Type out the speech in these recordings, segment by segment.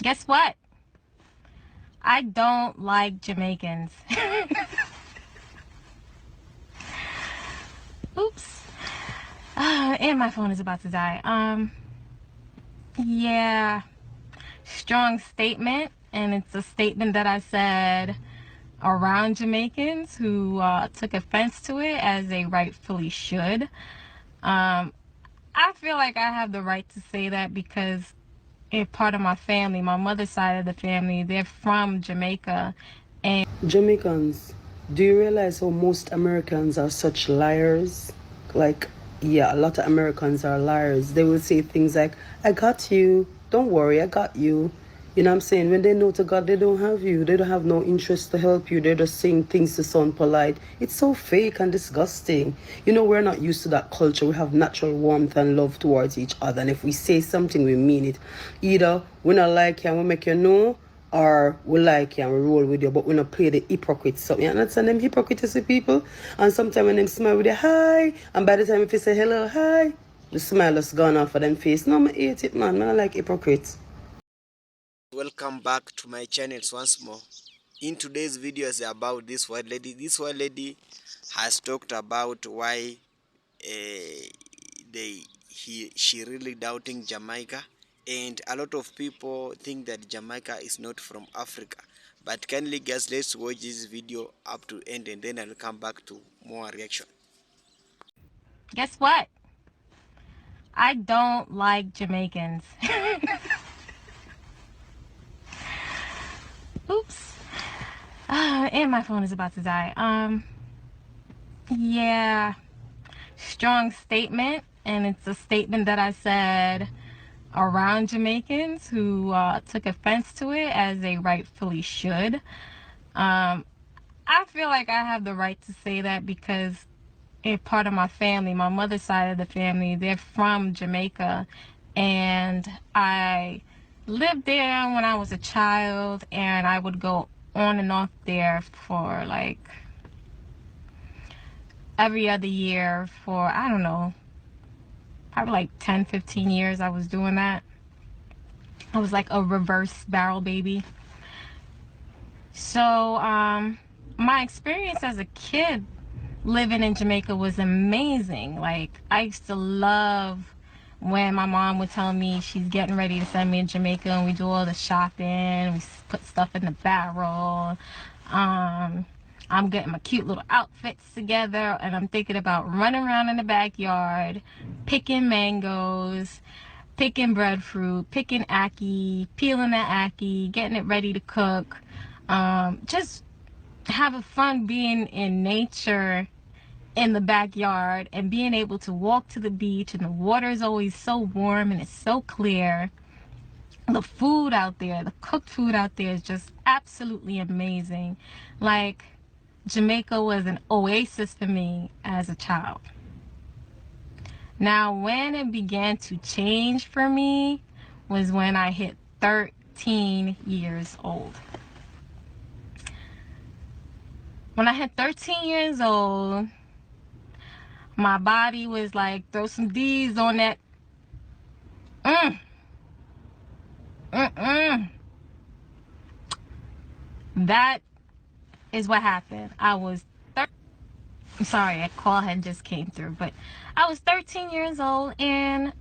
Guess what? I don't like Jamaicans. Oops. And my phone is about to die. Yeah. Strong statement. And it's a statement that I said around Jamaicans who took offense to it, as they rightfully should. I feel like I have the right to say that because a part of my family, my mother's side of the family, they're from Jamaica. And Jamaicans, do you realize how most Americans are such liars? Like, yeah, a lot of Americans are liars. They will say things like, I got you. Don't worry, I got you. You know what I'm saying? When they know to God, they don't have you. They don't have no interest to help you. They're just saying things to sound polite. It's so fake and disgusting. You know, we're not used to that culture. We have natural warmth and love towards each other. And if we say something, we mean it. Either we not like you and we make you know, or we like you and we roll with you, but we not play the hypocrite. So you understand them hypocrisy people? And sometimes when them smile with you, hi, and by the time if you say hello, hi, the smile has gone off of them face. No, I hate it, man. I like hypocrites. Welcome back to my channels once more. In today's video is about this white lady. This white lady has talked about why she really doubting Jamaica, and a lot of people think that Jamaica is not from Africa. But kindly guys, let's watch this video up to end, and then I'll come back to more reaction. guess what? I don't like Jamaicans. Oops. And my phone is about to die. Yeah. Strong statement. And it's a statement that I said around Jamaicans who took offense to it, as they rightfully should. I feel like I have the right to say that because a part of my family, my mother's side of the family, they're from Jamaica. And I lived there when I was a child, and I would go on and off there for like every other year for, I don't know, probably like 10, 15 years I was doing that. I was like a reverse barrel baby. So my experience as a kid living in Jamaica was amazing. Like, I used to love when my mom would tell me she's getting ready to send me to Jamaica, and we do all the shopping, we put stuff in the barrel. I'm getting my cute little outfits together, and I'm thinking about running around in the backyard, picking mangoes, picking breadfruit, picking ackee, peeling that ackee, getting it ready to cook. Just having fun being in nature in the backyard, and being able to walk to the beach, and the water is always so warm and it's so clear. The food out there, the cooked food out there, is just absolutely amazing. Like, Jamaica was an oasis for me as a child. Now, when it began to change for me was when I hit 13 years old. When I hit 13 years old, my body was like, throw some D's on that. That is what happened. I'm sorry, a call had just came through, but I was 13 years old, and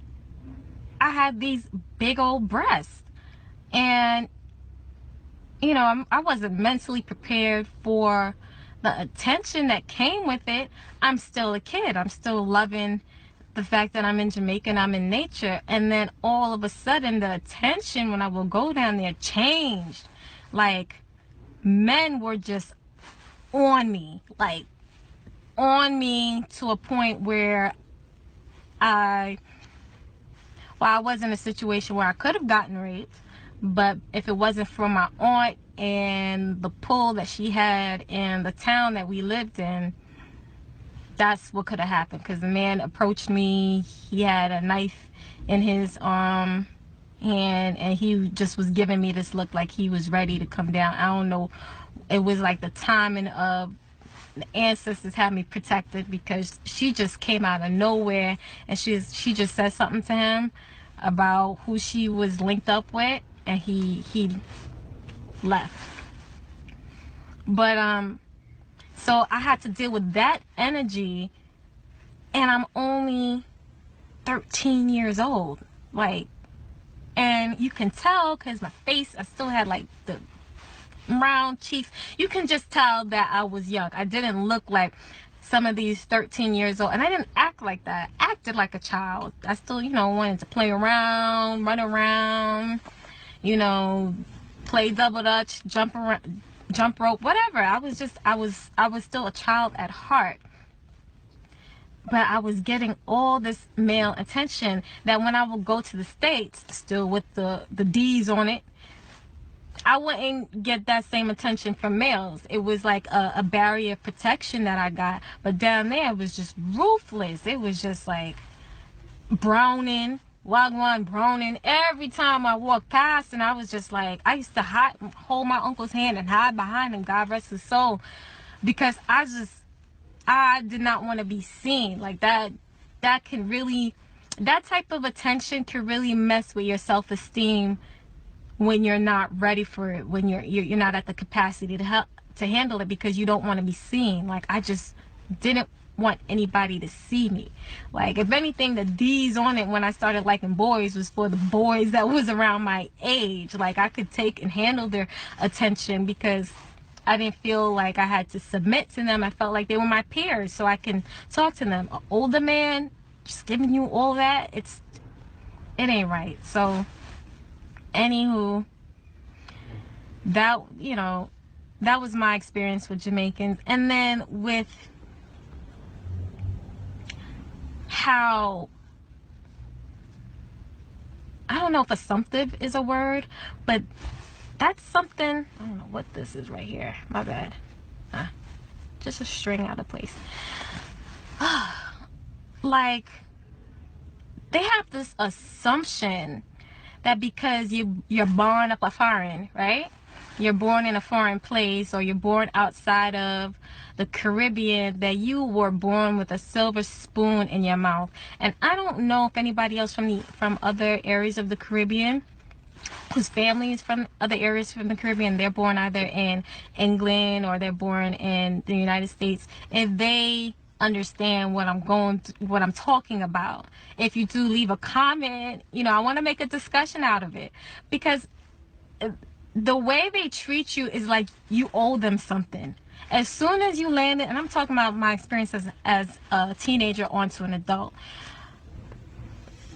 I had these big old breasts. And, you know, I wasn't mentally prepared for the attention that came with it. I'm still a kid. I'm still loving the fact that I'm in Jamaica and I'm in nature. And then all of a sudden, the attention when I will go down there changed. Like, men were just on me, like on me, to a point where I was in a situation where I could have gotten raped, but if it wasn't for my aunt and the pull that she had in the town that we lived in, that's what could have happened. Because the man approached me, he had a knife in his hand, and he just was giving me this look like he was ready to come down. I don't know, it was like the timing of the ancestors had me protected, because she just came out of nowhere, and she just said something to him about who she was linked up with, and he left. But so I had to deal with that energy, and I'm only 13 years old. Like, and you can tell because my face, I still had like the round cheeks. You can just tell that I was young. I didn't look like some of these 13 years old, and I didn't act like that. I acted like a child. I still, wanted to play around, run around, you know, play double dutch, jump around, jump rope, whatever. I was still a child at heart. But I was getting all this male attention that when I would go to the States, still with the D's on it, I wouldn't get that same attention from males. It was like a barrier of protection that I got. But down there, it was just ruthless. It was just like browning, wagwan browning. Every time I walked past, and I was just like, I used to hold my uncle's hand and hide behind him, God rest his soul, because I did not want to be seen. Like that can really, that type of attention can really mess with your self-esteem when you're not ready for it, when you're not at the capacity to handle it, because you don't want to be seen. Like, I just didn't want anybody to see me. Like, if anything, the D's on it when I started liking boys was for the boys that was around my age. Like, I could take and handle their attention because I didn't feel like I had to submit to them. I felt like they were my peers, so I can talk to them. An older man just giving you all that, it ain't right. So anywho, that was my experience with Jamaicans. And then with how, I don't know if assumptive is a word, but that's something, I don't know what this is right here, my bad, just a string out of place. Like, they have this assumption that because you're born up a foreign, right? You're born in a foreign place, or you're born outside of the Caribbean, that you were born with a silver spoon in your mouth. And I don't know if anybody else from other areas of the Caribbean, whose families from other areas from the Caribbean, they're born either in England or they're born in the United States, if they understand what I'm talking about. If you do, leave a comment. I want to make a discussion out of it, because the way they treat you is like you owe them something. As soon as you land it, and I'm talking about my experience as a teenager onto an adult,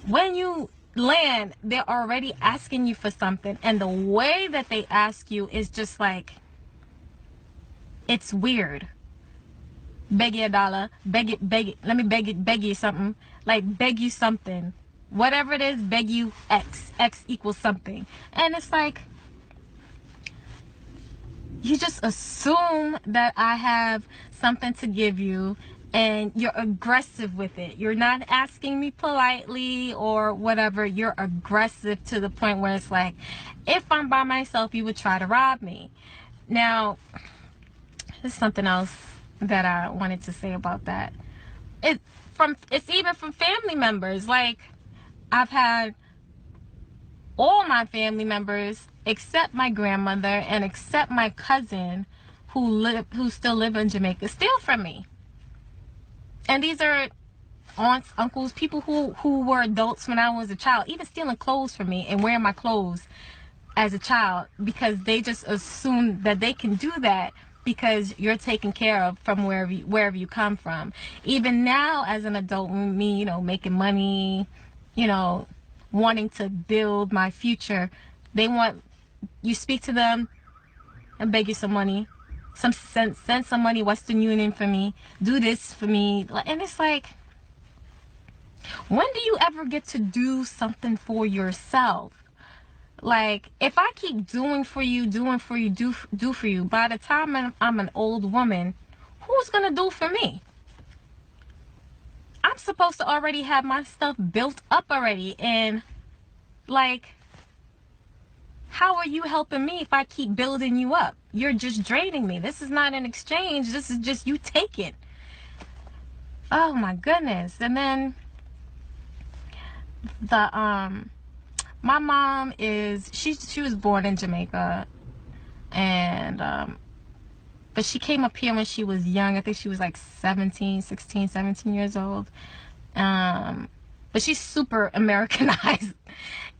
when you land, they're already asking you for something, and the way that they ask you is just like, it's weird. Beg you a dollar, beg it, let me beg you something, like beg you something, whatever it is, beg you x equals something. And it's like, you just assume that I have something to give you, and you're aggressive with it. You're not asking me politely or whatever. You're aggressive to the point where it's like, if I'm by myself, you would try to rob me. Now, there's something else that I wanted to say about that. It's even from family members. Like, I've had all my family members except my grandmother and except my cousin who still live in Jamaica steal from me. And these are aunts, uncles, people who were adults when I was a child, even stealing clothes from me and wearing my clothes as a child, because they just assume that they can do that because you're taken care of from wherever you come from. Even now as an adult, me, making money, wanting to build my future, they want you speak to them and beg you some money, send some money, Western Union for me, do this for me. And it's like, when do you ever get to do something for yourself? Like, if I keep doing for you, do for you, by the time I'm an old woman, who's gonna do for me? I'm supposed to already have my stuff built up already, and like, how are you helping me if I keep building you up? You're just draining me. This is not an exchange. This is just you taking. Oh my goodness. And then the my mom is she was born in Jamaica, and but she came up here when she was young. I think she was like 17, 16, 17 years old. Um, but she's super Americanized.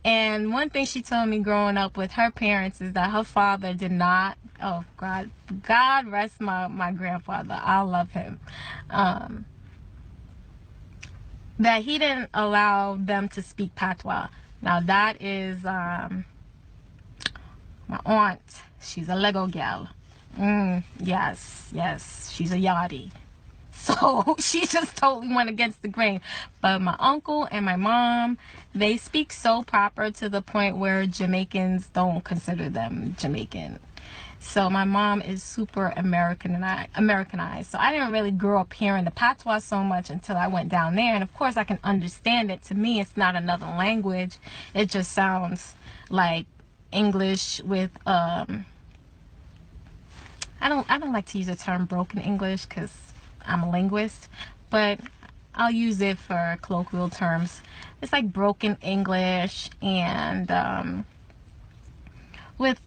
And one thing she told me growing up with her parents is that her father did not. Oh God, God rest my grandfather. I love him. Um, that he didn't allow them to speak patois. Now that is my aunt. She's a Lego gal. Yes, yes, she's a yachty. So she just totally went against the grain. But my uncle and my mom, they speak so proper to the point where Jamaicans don't consider them Jamaican. So my mom is super Americanized. So I didn't really grow up hearing the patois so much until I went down there. And of course I can understand it. To me, it's not another language. It just sounds like English with I don't like to use the term broken English because I'm a linguist, but I'll use it for colloquial terms. It's like broken English and with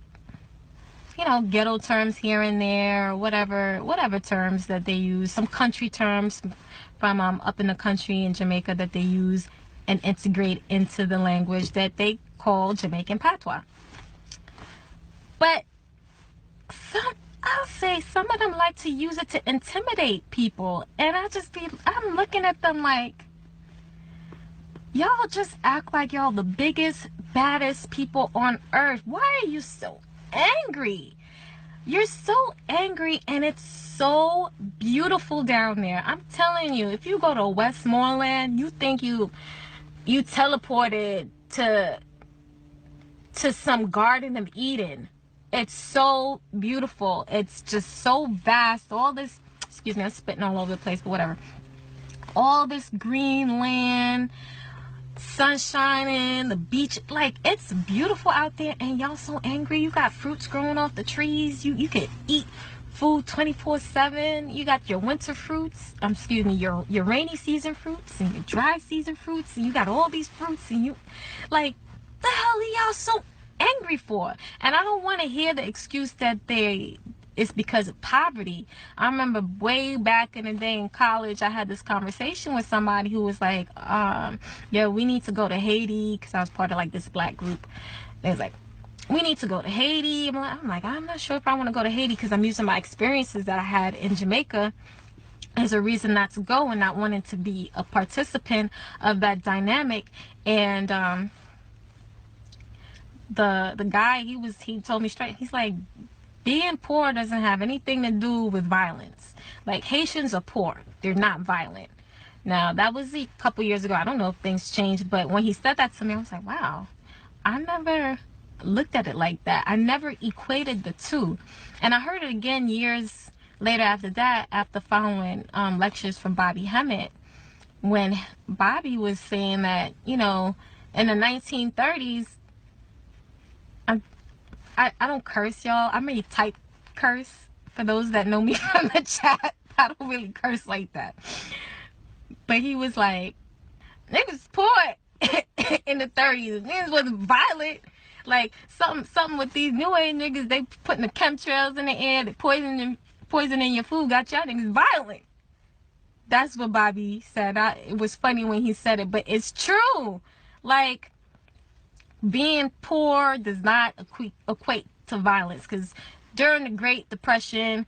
ghetto terms here and there, whatever terms that they use. Some country terms from up in the country in Jamaica that they use and integrate into the language that they call Jamaican patois. But some I'll say some of them like to use it to intimidate people, and I'm looking at them like, y'all just act like y'all the biggest, baddest people on earth. Why are you so angry? You're so angry, and it's so beautiful down there. I'm telling you, if you go to Westmoreland, you think you teleported to some Garden of Eden. It's so beautiful. It's just so vast. All this, excuse me, I'm spitting all over the place, but whatever. All this green land, sun shining, the beach, like it's beautiful out there. And y'all so angry. You got fruits growing off the trees. You can eat food 24/7. You got your winter fruits. Excuse me, your rainy season fruits and your dry season fruits. And you got all these fruits, and you like, the hell are y'all so angry for? And I don't want to hear the excuse that it's because of poverty. I remember way back in the day in college, I had this conversation with somebody who was like, yeah, we need to go to Haiti, because I was part of like this black group. They was like, we need to go to Haiti. I'm not sure if I want to go to Haiti, because I'm using my experiences that I had in Jamaica as a reason not to go and not wanting to be a participant of that dynamic. And the guy, he told me straight, he's like, being poor doesn't have anything to do with violence. Like, Haitians are poor, they're not violent. Now that was a couple years ago. I don't know if things changed, but when he said that to me, I was like, wow, I never looked at it like that. I never equated the two. And I heard it again years later after that, after following lectures from Bobby Hemmett, when Bobby was saying that, in the 1930s, I don't curse, y'all. I may type curse for those that know me from the chat. I don't really curse like that. But he was like, niggas poor in the 30s. Niggas wasn't violent. Like, something with these new age niggas, they putting the chemtrails in the air, they poisoning your food, got y'all niggas violent. That's what Bobby said. It was funny when he said it, but it's true. Like, being poor does not equate to violence, because during the Great Depression,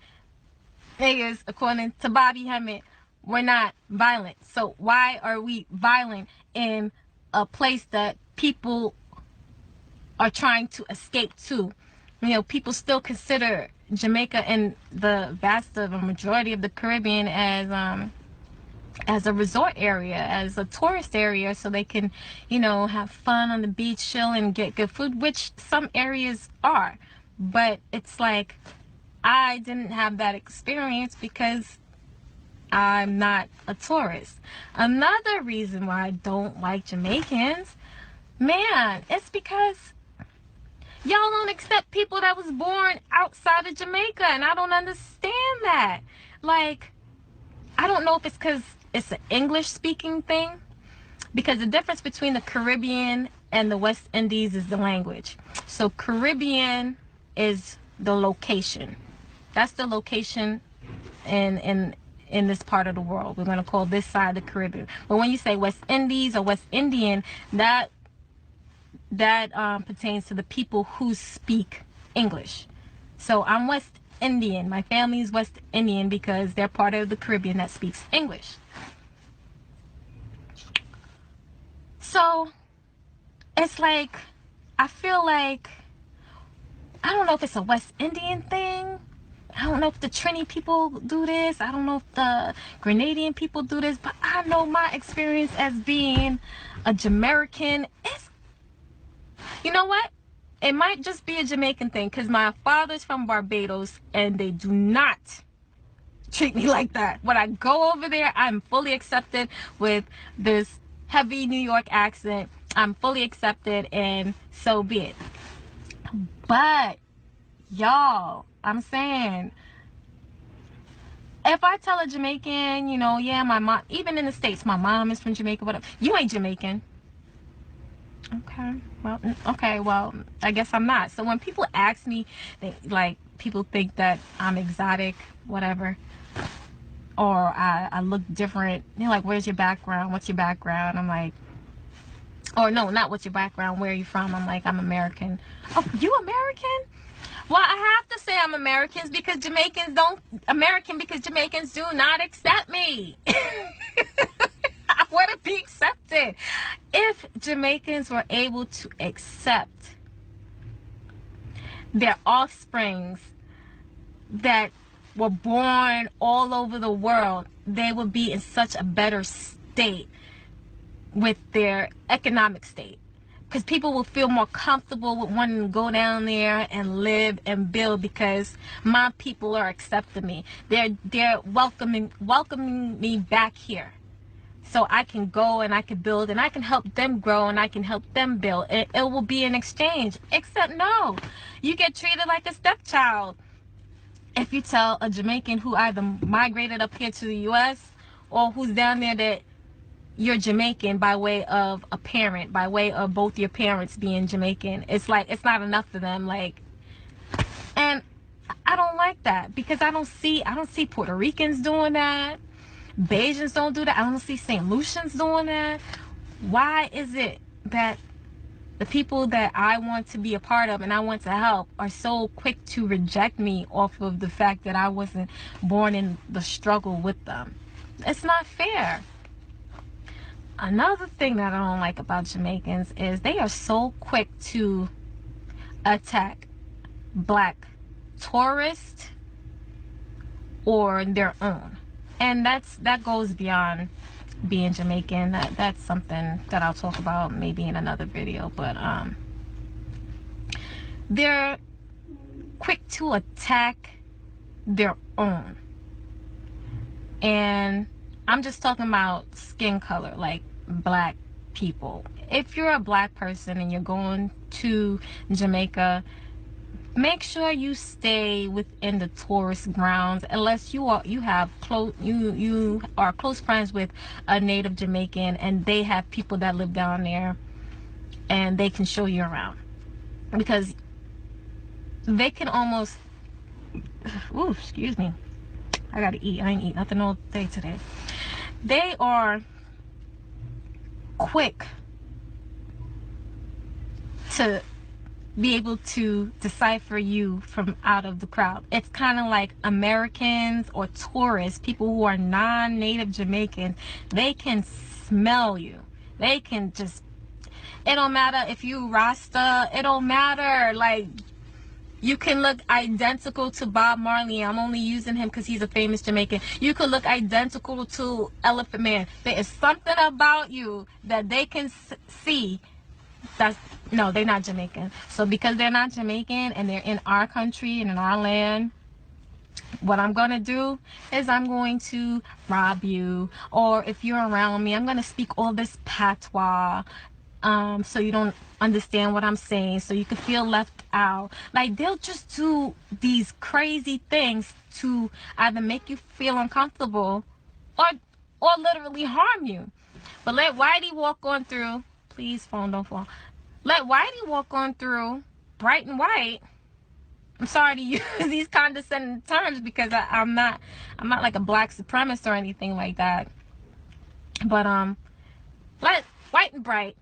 niggas, according to Bobby Hemmett, were not violent. So why are we violent in a place that people are trying to escape to? People still consider Jamaica and the vast of a majority of the Caribbean as a resort area, as a tourist area, so they can, have fun on the beach, chill, and get good food, which some areas are. But it's like, I didn't have that experience because I'm not a tourist. Another reason why I don't like Jamaicans, man, it's because y'all don't accept people that was born outside of Jamaica, and I don't understand that. Like, I don't know if it's because it's an English speaking thing, because the difference between the Caribbean and the West Indies is the language. So Caribbean is the location. That's the location in this part of the world. We're going to call this side the Caribbean. But when you say West Indies or West Indian, that pertains to the people who speak English. So I'm West Indian. My family is West Indian because they're part of the Caribbean that speaks English. So it's like, I feel like, I don't know if it's a West Indian thing. I don't know if the Trini people do this. I don't know if the Grenadian people do this. But I know my experience as being a Jamaican is, you know what? It might just be a Jamaican thing because my father's from Barbados and they do not treat me like that. When I go over there, I'm fully accepted with this heavy New York accent. I'm fully accepted, and so be it. But y'all, I'm saying, if I tell a Jamaican, you know, yeah, my mom, even in the States, my mom is from Jamaica, whatever, you ain't Jamaican. Okay, well, I guess I'm not. So when people ask me, like, people think that I'm exotic, whatever, or I look different. They're like, where's your background? What's your background? I'm like, or no, not what's your background. Where are you from? I'm like, I'm American. Oh, you American? Well, I have to say I'm American because Jamaicans do not accept me. I want to be accepted. If Jamaicans were able to accept their offsprings that were born all over the world, they would be in such a better state with their economic state, because people will feel more comfortable with wanting to go down there and live and build, because my people are accepting me. They're welcoming me back here, so I can go and I can build and I can help them grow and I can help them build. It will be an exchange. Except no, you get treated like a stepchild if you tell a Jamaican who either migrated up here to the U.S. or who's down there that you're Jamaican by way of a parent, by way of both your parents being Jamaican. It's like, it's not enough for them. Like, and I don't like that, because I don't see Puerto Ricans doing that. Bajans don't do that. I don't see St. Lucians doing that. Why is it that the people that I want to be a part of and I want to help are so quick to reject me off of the fact that I wasn't born in the struggle with them? It's not fair. Another thing that I don't like about Jamaicans is they are so quick to attack black tourists or their own. And that goes beyond being Jamaican. That's something that I'll talk about maybe in another video. But they're quick to attack their own. And I'm just talking about skin color, like black people. If you're a black person and you're going to Jamaica, make sure you stay within the tourist grounds, unless you are close friends with a native Jamaican and they have people that live down there and they can show you around, because they can almost, ooh, excuse me, I gotta eat. I ain't eat nothing all day today. They are quick to be able to decipher you from out of the crowd. It's kind of like Americans or tourists, people who are non-native Jamaicans. They can smell you. They can just, it don't matter if you Rasta, it don't matter. Like, you can look identical to Bob Marley. I'm only using him because he's a famous Jamaican. You could look identical to Elephant Man. There is something about you that they can see. That's, no, they're not Jamaican. So because they're not Jamaican and they're in our country and in our land, what I'm going to do is I'm going to rob you. Or if you're around me, I'm going to speak all this patois, so you don't understand what I'm saying, so you can feel left out. Like, they'll just do these crazy things to either make you feel uncomfortable or literally harm you. But let Whitey walk on through. Please, phone, don't fall. Let Whitey walk on through, bright and white. I'm sorry to use these condescending terms because I'm not like a black supremacist or anything like that. But let white and bright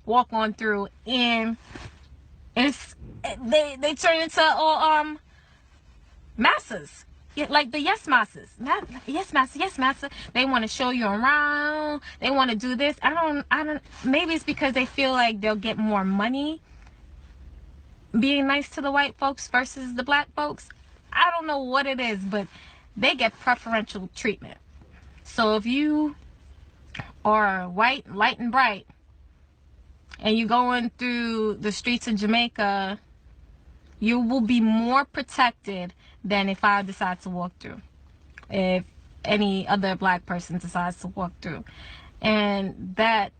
walk on through, and it's they turn into all masses. Yeah, like the yes masses. Yes massa, yes massa. They want to show you around. They want to do this. I don't maybe it's because they feel like they'll get more money being nice to the white folks versus the black folks. I don't know what it is, but they get preferential treatment. So if you are white, light and bright, and you're going through the streets of Jamaica, you will be more protected than if I decide to walk through. If any other black person decides to walk through. And that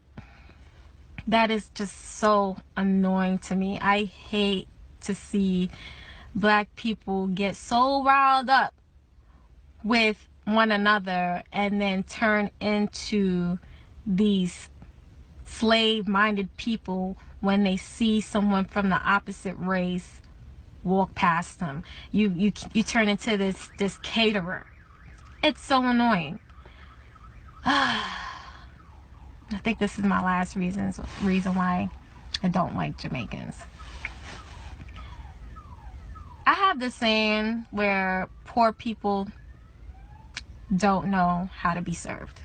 is just so annoying to me. I hate to see black people get so riled up with one another and then turn into these slave-minded people when they see someone from the opposite race walk past them. You turn into this caterer. It's so annoying. I think this is my last reason why I don't like Jamaicans. I have this saying where poor people don't know how to be served.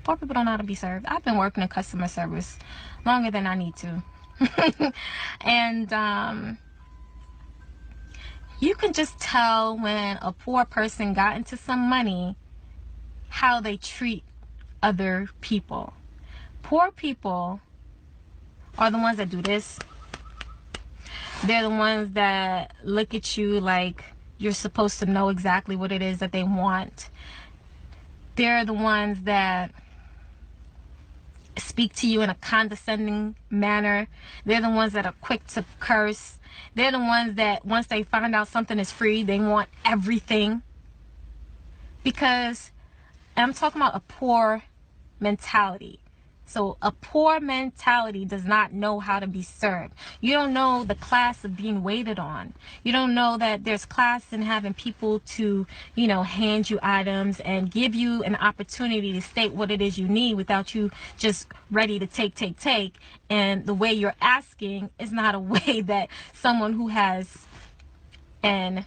Poor people don't know how to be served. I've been working in customer service longer than I need to. And you can just tell when a poor person got into some money how they treat other people. Poor people are the ones that do this. They're the ones that look at you like you're supposed to know exactly what it is that they want. They're the ones that speak to you in a condescending manner. They're the ones that are quick to curse. They're the ones that once they find out something is free, they want everything. Because I'm talking about a poor mentality. So a poor mentality does not know how to be served. You don't know the class of being waited on. You don't know that there's class in having people to, hand you items and give you an opportunity to state what it is you need without you just ready to take. And the way you're asking is not a way that someone who has an,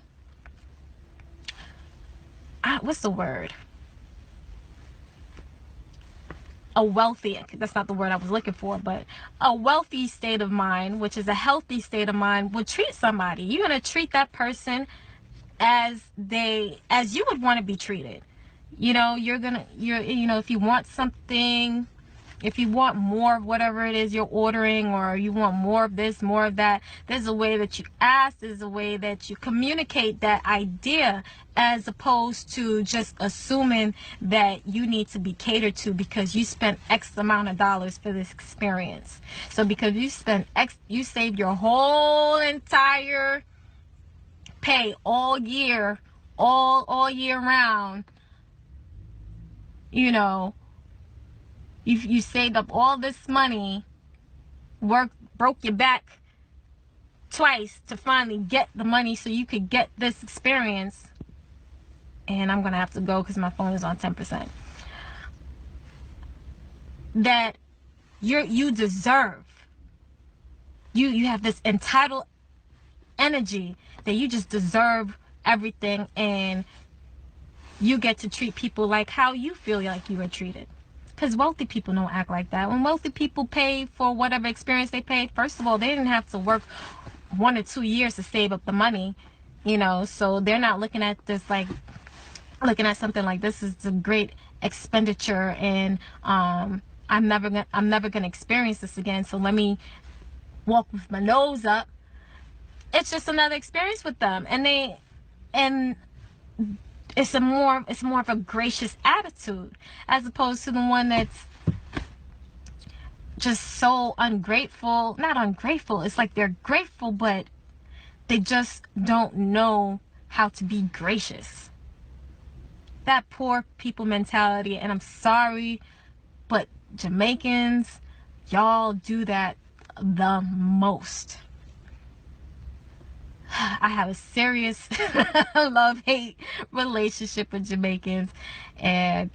what's the word? A wealthy, that's not the word I was looking for, but a wealthy state of mind, which is a healthy state of mind, would treat somebody. You're going to treat that person as you would want to be treated. If you want something, if you want more of whatever it is you're ordering, or you want more of this, more of that, there's a way that you ask, there's a way that you communicate that idea, as opposed to just assuming that you need to be catered to because you spent X amount of dollars for this experience. So because you spent X, you saved your whole entire pay all year, all year round, you saved up all this money, broke your back twice to finally get the money so you could get this experience. And I'm gonna have to go because my phone is on 10%. That you deserve. You have this entitled energy that you just deserve everything, and you get to treat people like how you feel like you were treated. Because wealthy people don't act like that. When wealthy people pay for whatever experience they paid, first of all, they didn't have to work 1 or 2 years to save up the money, so they're not looking at this like, looking at something like this is a great expenditure, and I'm never gonna experience this again, so let me walk with my nose up. It's just another experience with them, and it's more of a gracious attitude, as opposed to the one that's just so ungrateful. Not ungrateful, it's like they're grateful, but they just don't know how to be gracious. That poor people mentality, and I'm sorry, but Jamaicans, y'all do that the most. I have a serious love hate relationship with Jamaicans, and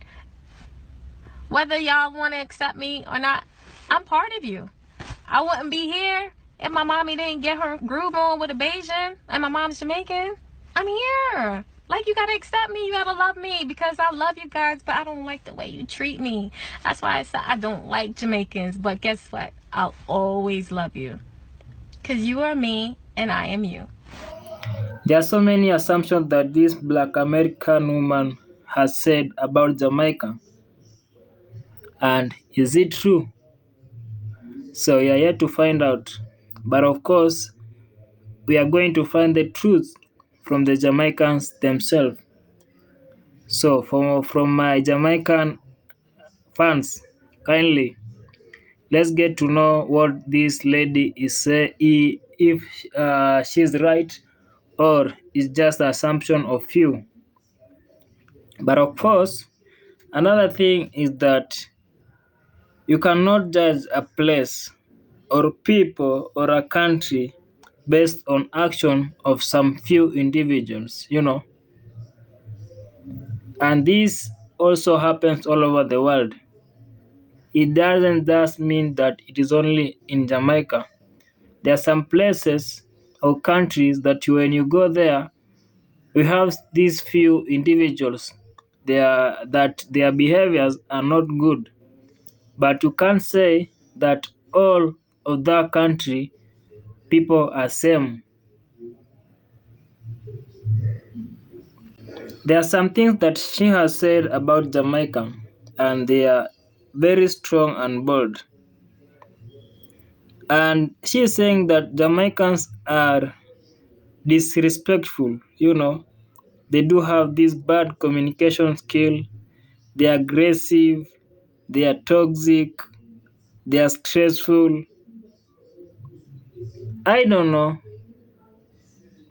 whether y'all want to accept me or not, I'm part of you. I wouldn't be here if my mommy didn't get her groove on with a Bayesian and my mom's Jamaican. I'm here. Like, you gotta accept me, you gotta love me because I love you guys, but I don't like the way you treat me. That's why I said I don't like Jamaicans, but guess what? I'll always love you because you are me and I am you. There are so many assumptions that this black American woman has said about Jamaica. And is it true? So we are yet to find out. But of course, we are going to find the truth from the Jamaicans themselves. So, from my Jamaican fans, kindly let's get to know what this lady is saying, if she's right or it's just assumption of few. But of course, another thing is that you cannot judge a place or people or a country based on action of some few individuals. And this also happens all over the world. It doesn't just mean that it is only in Jamaica. There are some places or countries that when you go there, we have these few individuals. That their behaviors are not good, but you can't say that all of that country people are same. There are some things that she has said about Jamaica, and they are very strong and bold. And she is saying that Jamaicans are disrespectful. They do have this bad communication skill. They are aggressive. They are toxic. They are stressful. I don't know,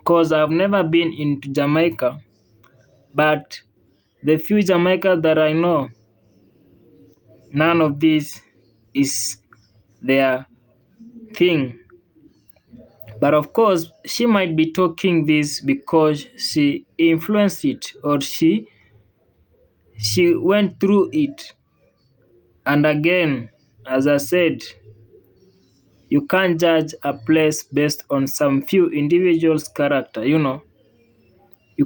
cause I've never been into Jamaica, but the few Jamaicans that I know, none of this is their thing. But of course, she might be talking this because she influenced it or she went through it. And again, as I said, you can't judge a place based on some few individuals' character. You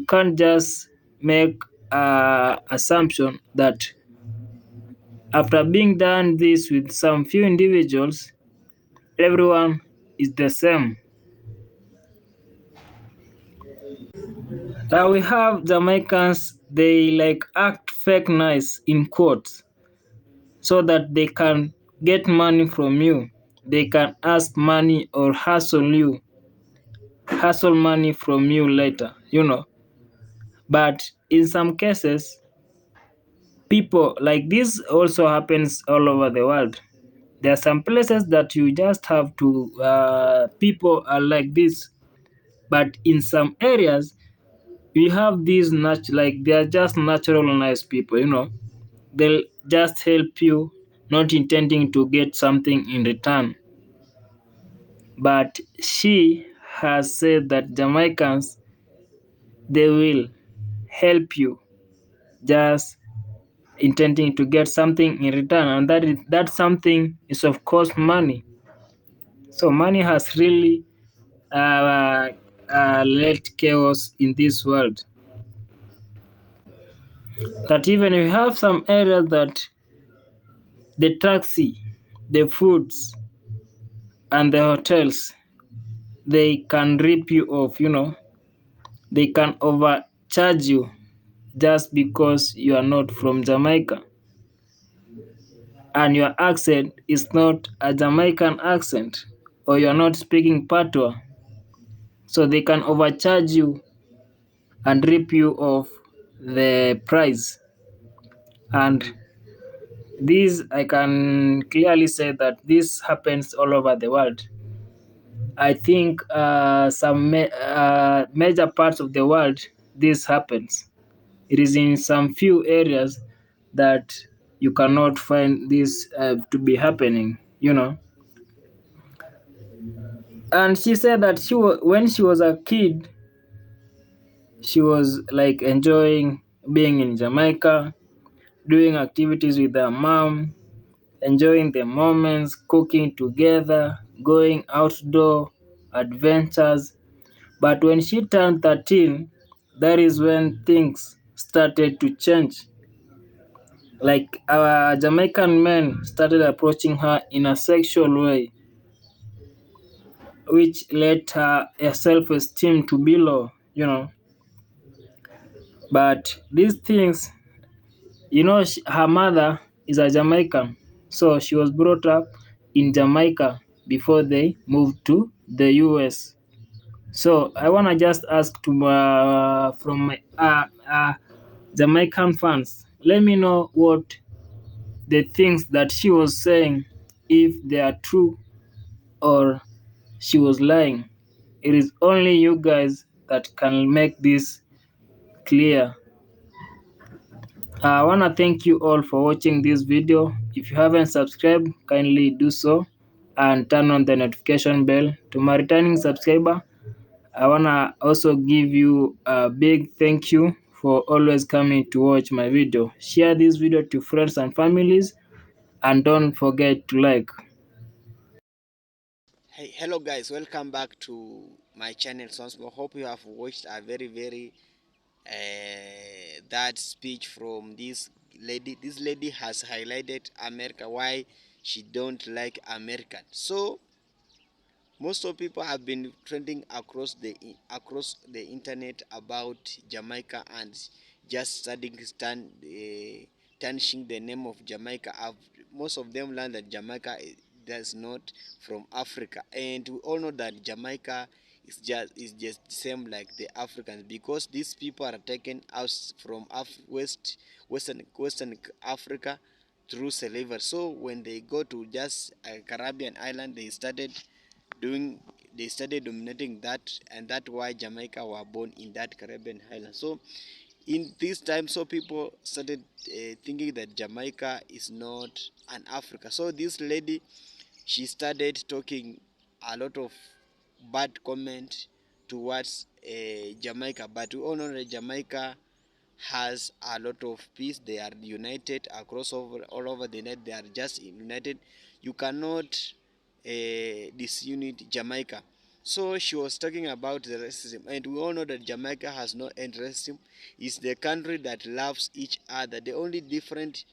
can't just make a assumption that after being done this with some few individuals, everyone is the same. Now we have Jamaicans, they like act fake nice in quotes so that they can get money from you. They can ask money or hustle money from you later. But in some cases, people like this also happens all over the world. There are some places that you just have to, people are like this. But in some areas, we have these like they are just natural nice people. They'll just help you, not intending to get something in return. But she has said that Jamaicans, they will help you just intending to get something in return, and that something is of course money. So money has really uh, led chaos in this world. That even if you have some areas that the taxi, the foods, and the hotels, they can rip you off. They can overcharge you just because you are not from Jamaica and your accent is not a Jamaican accent or you are not speaking patois. So they can overcharge you and rip you off the price. And this, I can clearly say that this happens all over the world. I think some major parts of the world this happens. It is in some few areas that you cannot find this to be happening. And she said that when she was a kid, she was like enjoying being in Jamaica, doing activities with her mom, enjoying the moments, cooking together, going outdoor adventures. But when she turned 13, that is when things started to change. Like our Jamaican men started approaching her in a sexual way, which led her self esteem to be low. But these things, her mother is a Jamaican, so she was brought up in Jamaica before they moved to the US. So I wanna just ask from my Jamaican fans, let me know what the things that she was saying, if they are true or she was lying. It is only you guys that can make this clear. I want to thank you all for watching this video. If you haven't subscribed, kindly do so and turn on the notification bell. To my returning subscriber, I want to also give you a big thank you for always coming to watch my video. Share this video to friends and families, and don't forget to like. Hey, hello guys, welcome back to my channel once more. Hope you have watched a very that speech from this lady. This lady has highlighted America, why she don't like American. So most of people have been trending across the internet about Jamaica and just studying tarnishing the name of Jamaica. Most of them learn that Jamaica does not from Africa, and we all know that Jamaica is just the same like the Africans, because these people are taken out from Western Africa through slavery. So when they go to just a Caribbean island, doing they started dominating that, and that's why Jamaica were born in that Caribbean island. So in this time, so people started thinking that Jamaica is not an Africa. So this lady, she started talking a lot of bad comment towards Jamaica, but we all know that Jamaica has a lot of peace. They are united across all over the net. They are just united. You cannot disunite Jamaica. So she was talking about the racism, and we all know that Jamaica has no end racism. It's the country that loves each other. The only difference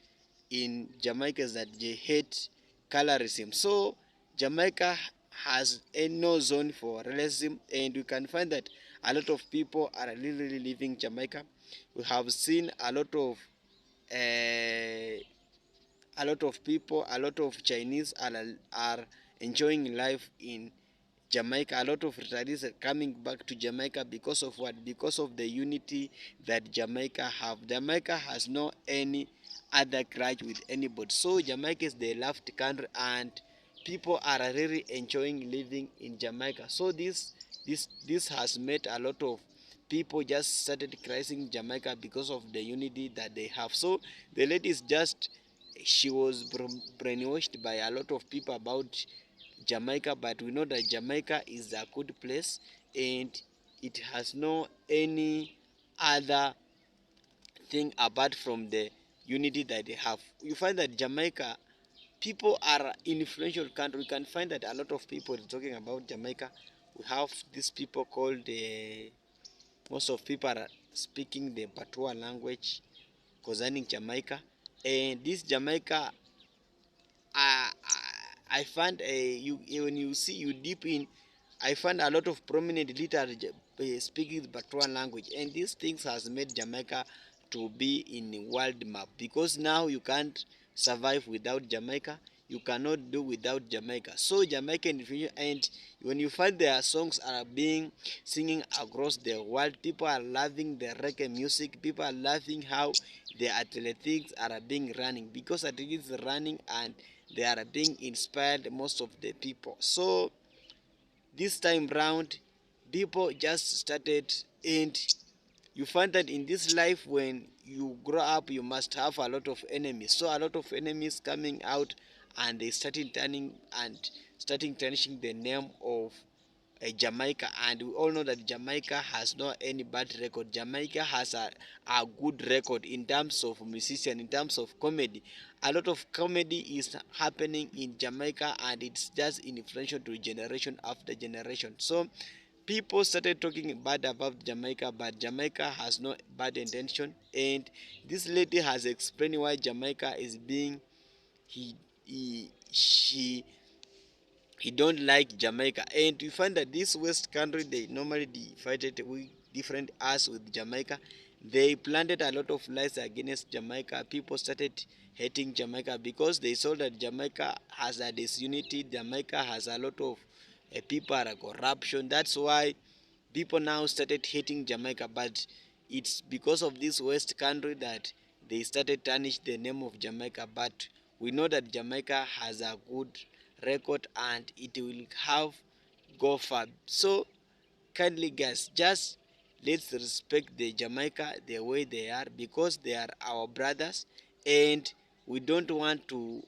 in Jamaica is that they hate colorism. So Jamaica has no zone for racism, and we can find that a lot of people are really living Jamaica. We have seen uh, a lot of people, a lot of Chinese are enjoying life in Jamaica. A lot of retirees are coming back to Jamaica because of what? Because of the unity that Jamaica have. Jamaica has no any other grudge with anybody. So Jamaica is the loved country, and people are really enjoying living in Jamaica. So this has made a lot of people just started criticizing Jamaica because of the unity that they have. So the lady is just, she was brainwashed by a lot of people about Jamaica, but we know that Jamaica is a good place, and it has no any other thing apart from the unity that they have. You find that Jamaica people are influential country. We can find that a lot of people talking about Jamaica. We have these people called most of people are speaking the Patois language concerning Jamaica, and this Jamaica, I I find when you see you deep in, I find a lot of prominent leaders speaking the Batuan language, and these things has made Jamaica to be in the world map, because now you can't survive without Jamaica. You cannot do without Jamaica. So Jamaican, and when you find their songs are being singing across the world, people are loving the reggae music. People are loving how the athletics are being running, because athletics are running and they are being inspired most of the people. So this time round, people just started, and you find that in this life, when you grow up, you must have a lot of enemies. So a lot of enemies coming out, and they started turning and starting tarnishing the name of Jamaica, and we all know that Jamaica has not any bad record. Jamaica has a good record in terms of musician, in terms of comedy. A lot of comedy is happening in Jamaica, and it's just influential to generation after generation. So people started talking bad about Jamaica, but Jamaica has no bad intention. And this lady has explained why Jamaica is being he don't like Jamaica. And you find that this West country, they normally divided with different us with Jamaica. They planted a lot of lies against Jamaica. People started hating Jamaica because they saw that Jamaica has a disunity. Jamaica has a lot of people are corruption. That's why people now started hating Jamaica. But it's because of this West country that they started tarnish the name of Jamaica. But we know that Jamaica has a good record and it will have go far. So kindly guys, just let's respect the Jamaica the way they are, because they are our brothers, and we don't want to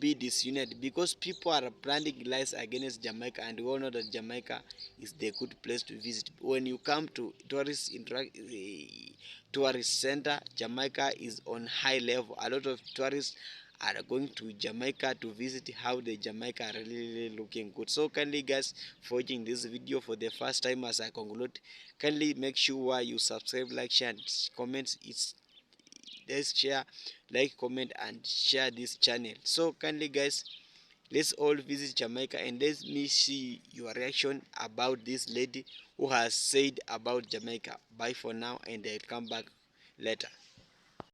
be disunited because people are planting lies against Jamaica, and we all know that Jamaica is the good place to visit. When you come to tourist center, Jamaica is on high level. A lot of tourists are going to Jamaica to visit how the Jamaica are really looking good. So kindly guys, for watching this video for the first time as I conclude, kindly make sure you subscribe, like, share, and comment. It's let's share, like, comment, and share this channel. So kindly guys, let's all visit Jamaica and let me see your reaction about this lady who has said about Jamaica. Bye for now, and I'll come back later.